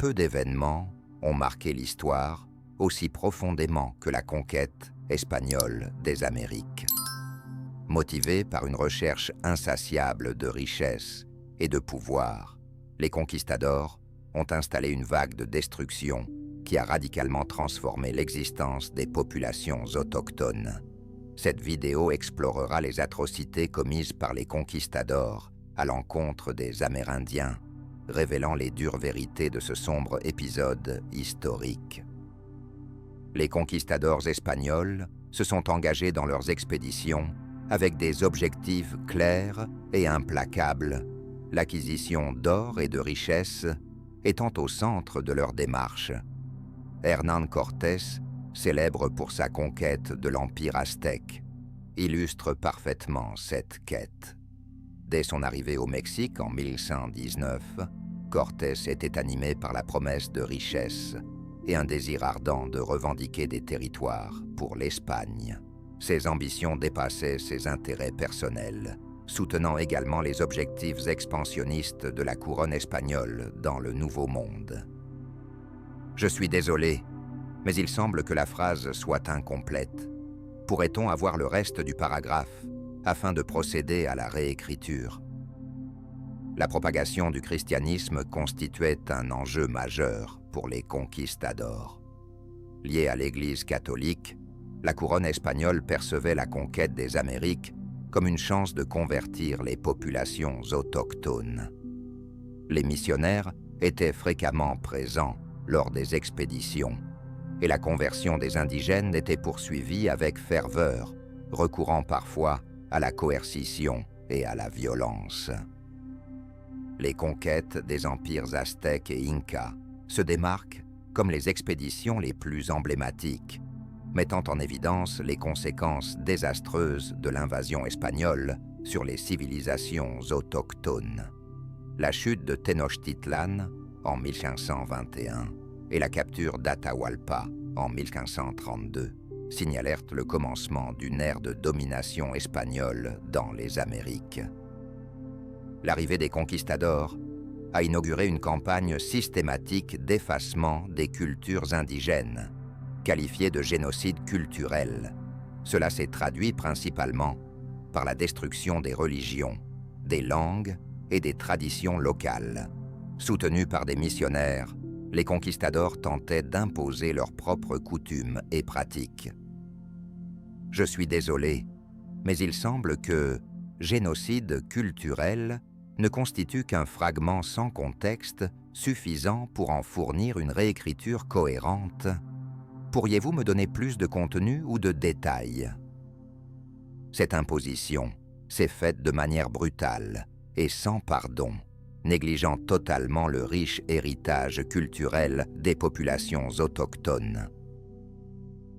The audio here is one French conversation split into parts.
peu d'événements ont marqué l'histoire aussi profondément que la conquête espagnole des Amériques. Motivés par une recherche insatiable de richesse et de pouvoir, les conquistadors ont installé une vague de destruction qui a radicalement transformé l'existence des populations autochtones. Cette vidéo explorera les atrocités commises par les conquistadors à l'encontre des Amérindiens, révélant les dures vérités de ce sombre épisode historique. Les conquistadors espagnols se sont engagés dans leurs expéditions avec des objectifs clairs et implacables, l'acquisition d'or et de richesses étant au centre de leur démarche. Hernán Cortés, célèbre pour sa conquête de l'Empire aztèque, illustre parfaitement cette quête. Dès son arrivée au Mexique en 1119, Cortés était animé par la promesse de richesse et un désir ardent de revendiquer des territoires pour l'Espagne. Ses ambitions dépassaient ses intérêts personnels, soutenant également les objectifs expansionnistes de la couronne espagnole dans le Nouveau Monde. Je suis désolé, mais il semble que la phrase soit incomplète. Pourrait-on avoir le reste du paragraphe afin de procéder à la réécriture? La propagation du christianisme constituait un enjeu majeur pour les conquistadors. Liée à l'Église catholique, la couronne espagnole percevait la conquête des Amériques comme une chance de convertir les populations autochtones. Les missionnaires étaient fréquemment présents lors des expéditions, et la conversion des indigènes était poursuivie avec ferveur, recourant parfois à la coercition et à la violence. Les conquêtes des empires aztèques et incas se démarquent comme les expéditions les plus emblématiques, mettant en évidence les conséquences désastreuses de l'invasion espagnole sur les civilisations autochtones. La chute de Tenochtitlan en 1521 et la capture d'Atahualpa en 1532 signalèrent le commencement d'une ère de domination espagnole dans les Amériques. L'arrivée des conquistadors a inauguré une campagne systématique d'effacement des cultures indigènes, qualifiée de génocide culturel. Cela s'est traduit principalement par la destruction des religions, des langues et des traditions locales. Soutenus par des missionnaires, les conquistadors tentaient d'imposer leurs propres coutumes et pratiques. Je suis désolé, mais il semble que génocide culturel ne constitue qu'un fragment sans contexte suffisant pour en fournir une réécriture cohérente. Pourriez-vous me donner plus de contenu ou de détails? Cette imposition s'est faite de manière brutale et sans pardon, négligeant totalement le riche héritage culturel des populations autochtones.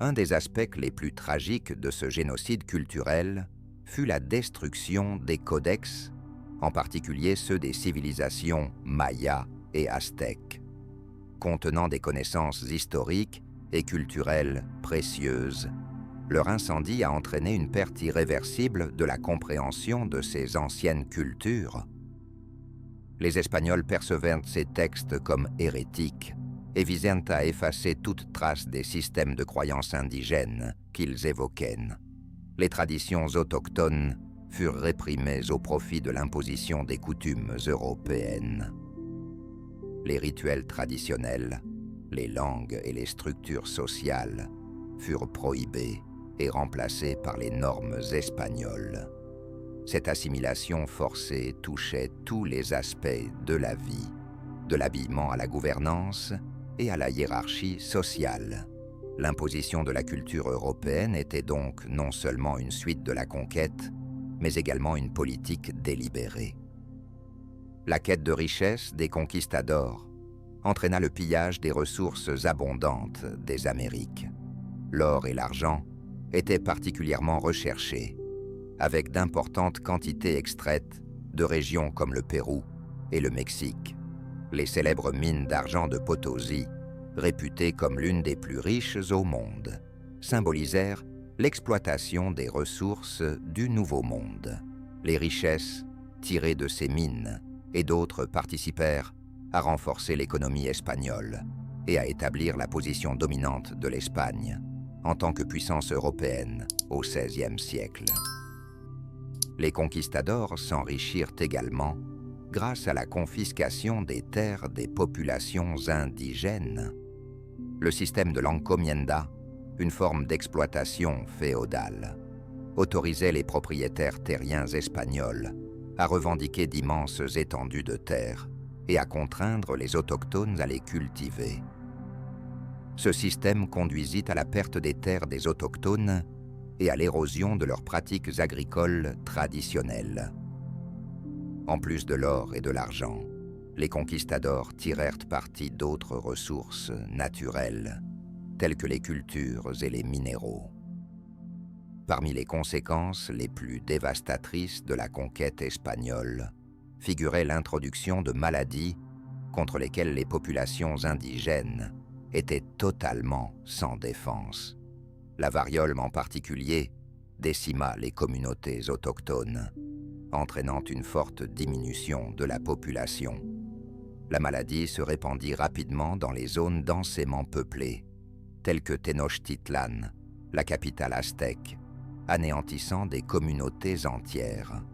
Un des aspects les plus tragiques de ce génocide culturel fut la destruction des codex, en particulier ceux des civilisations mayas et aztèques. Contenant des connaissances historiques et culturelles précieuses, leur incendie a entraîné une perte irréversible de la compréhension de ces anciennes cultures. Les Espagnols percevaient ces textes comme hérétiques et visaient à effacer toute trace des systèmes de croyances indigènes qu'ils évoquaient. Les traditions autochtones furent réprimées au profit de l'imposition des coutumes européennes. Les rituels traditionnels, les langues et les structures sociales furent prohibés et remplacés par les normes espagnoles. Cette assimilation forcée touchait tous les aspects de la vie, de l'habillement à la gouvernance et à la hiérarchie sociale. L'imposition de la culture européenne était donc non seulement une suite de la conquête, mais également une politique délibérée. La quête de richesse des conquistadors entraîna le pillage des ressources abondantes des Amériques. L'or et l'argent étaient particulièrement recherchés, avec d'importantes quantités extraites de régions comme le Pérou et le Mexique. Les célèbres mines d'argent de Potosí, réputées comme l'une des plus riches au monde, symbolisèrent l'exploitation des ressources du Nouveau Monde. Les richesses tirées de ces mines et d'autres participèrent à renforcer l'économie espagnole et à établir la position dominante de l'Espagne en tant que puissance européenne au XVIe siècle. Les conquistadors s'enrichirent également grâce à la confiscation des terres des populations indigènes. Le système de l'encomienda, une forme d'exploitation féodale, autorisait les propriétaires terriens espagnols à revendiquer d'immenses étendues de terre et à contraindre les autochtones à les cultiver. Ce système conduisit à la perte des terres des autochtones et à l'érosion de leurs pratiques agricoles traditionnelles. En plus de l'or et de l'argent, les conquistadors tirèrent parti d'autres ressources naturelles, telles que les cultures et les minéraux. Parmi les conséquences les plus dévastatrices de la conquête espagnole figurait l'introduction de maladies contre lesquelles les populations indigènes étaient totalement sans défense. La variole en particulier décima les communautés autochtones, entraînant une forte diminution de la population. La maladie se répandit rapidement dans les zones densément peuplées, telles que Tenochtitlan, la capitale aztèque, anéantissant des communautés entières.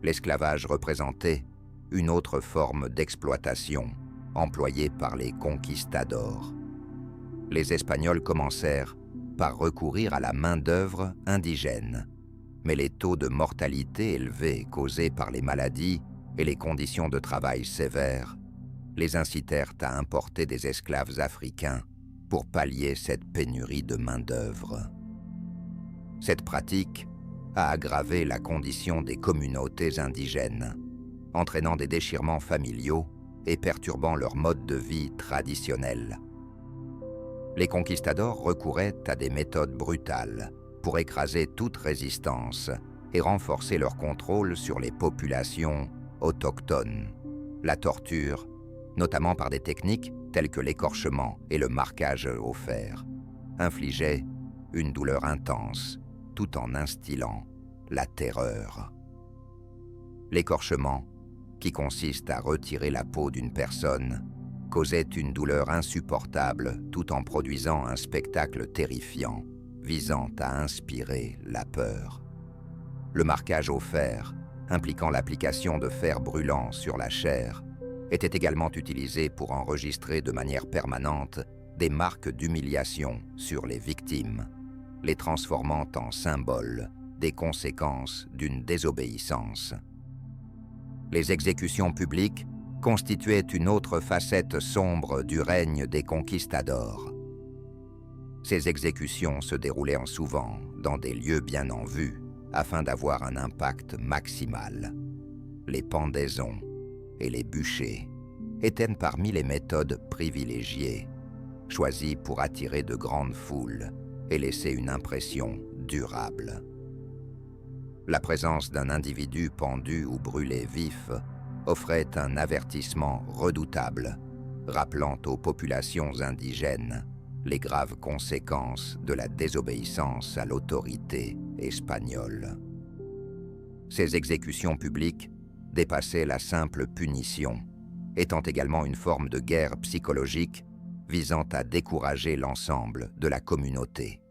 L'esclavage représentait une autre forme d'exploitation employée par les conquistadors. Les Espagnols commencèrent par recourir à la main-d'œuvre indigène, mais les taux de mortalité élevés causés par les maladies et les conditions de travail sévères les incitèrent à importer des esclaves africains pour pallier cette pénurie de main-d'œuvre. Cette pratique a aggravé la condition des communautés indigènes, entraînant des déchirements familiaux et perturbant leur mode de vie traditionnel. Les conquistadors recouraient à des méthodes brutales pour écraser toute résistance et renforcer leur contrôle sur les populations autochtones. La torture, notamment par des techniques telles que l'écorchement et le marquage au fer, infligeait une douleur intense tout en instillant la terreur. L'écorchement, qui consiste à retirer la peau d'une personne, causait une douleur insupportable tout en produisant un spectacle terrifiant visant à inspirer la peur. Le marquage au fer, impliquant l'application de fer brûlant sur la chair, était également utilisé pour enregistrer de manière permanente des marques d'humiliation sur les victimes, les transformant en symboles des conséquences d'une désobéissance. Les exécutions publiques constituaient une autre facette sombre du règne des conquistadors. Ces exécutions se déroulaient souvent dans des lieux bien en vue afin d'avoir un impact maximal. Les pendaisons et les bûchers étaient parmi les méthodes privilégiées, choisies pour attirer de grandes foules et laisser une impression durable. La présence d'un individu pendu ou brûlé vif offrait un avertissement redoutable, rappelant aux populations indigènes les graves conséquences de la désobéissance à l'autorité espagnole. Ces exécutions publiques dépassaient la simple punition, étant également une forme de guerre psychologique visant à décourager l'ensemble de la communauté.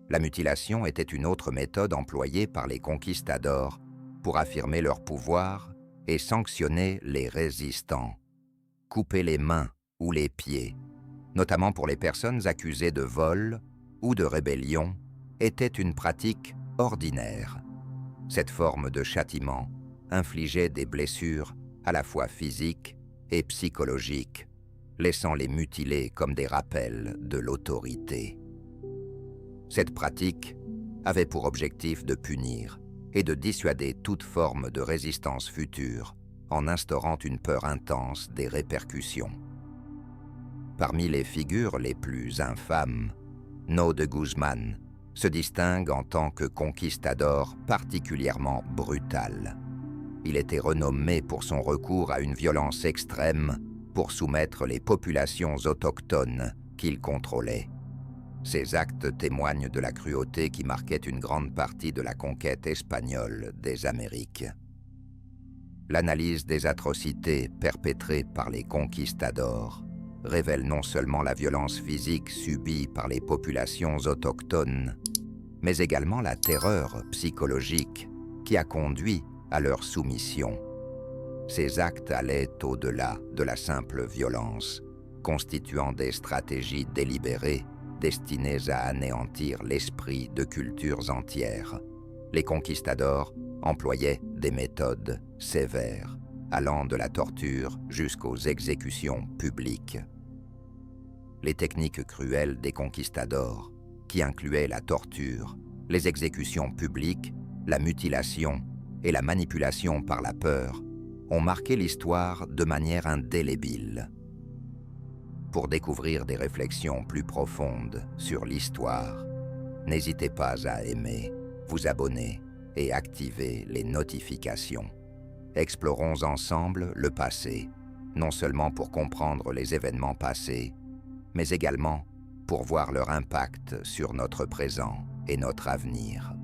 La mutilation était une autre méthode employée par les conquistadors pour affirmer leur pouvoir et sanctionner les résistants. Couper les mains ou les pieds, notamment pour les personnes accusées de vol ou de rébellion, était une pratique ordinaire. Cette forme de châtiment infligeait des blessures à la fois physiques et psychologiques, laissant les mutilés comme des rappels de l'autorité. Cette pratique avait pour objectif de punir et de dissuader toute forme de résistance future en instaurant une peur intense des répercussions. Parmi les figures les plus infâmes, No de Guzman se distingue en tant que conquistador particulièrement brutal. Il était renommé pour son recours à une violence extrême pour soumettre les populations autochtones qu'il contrôlait. Ces actes témoignent de la cruauté qui marquait une grande partie de la conquête espagnole des Amériques. L'analyse des atrocités perpétrées par les conquistadors révèle non seulement la violence physique subie par les populations autochtones, mais également la terreur psychologique qui a conduit à leur soumission. Ces actes allaient au-delà de la simple violence, constituant des stratégies délibérées destinées à anéantir l'esprit de cultures entières. Les conquistadors employaient des méthodes sévères, allant de la torture jusqu'aux exécutions publiques. Les techniques cruelles des conquistadors, qui incluaient la torture, les exécutions publiques, la mutilation et la manipulation par la peur, ont marqué l'histoire de manière indélébile. Pour découvrir des réflexions plus profondes sur l'histoire, n'hésitez pas à aimer, vous abonner et activer les notifications. Explorons ensemble le passé, non seulement pour comprendre les événements passés, mais également pour voir leur impact sur notre présent et notre avenir.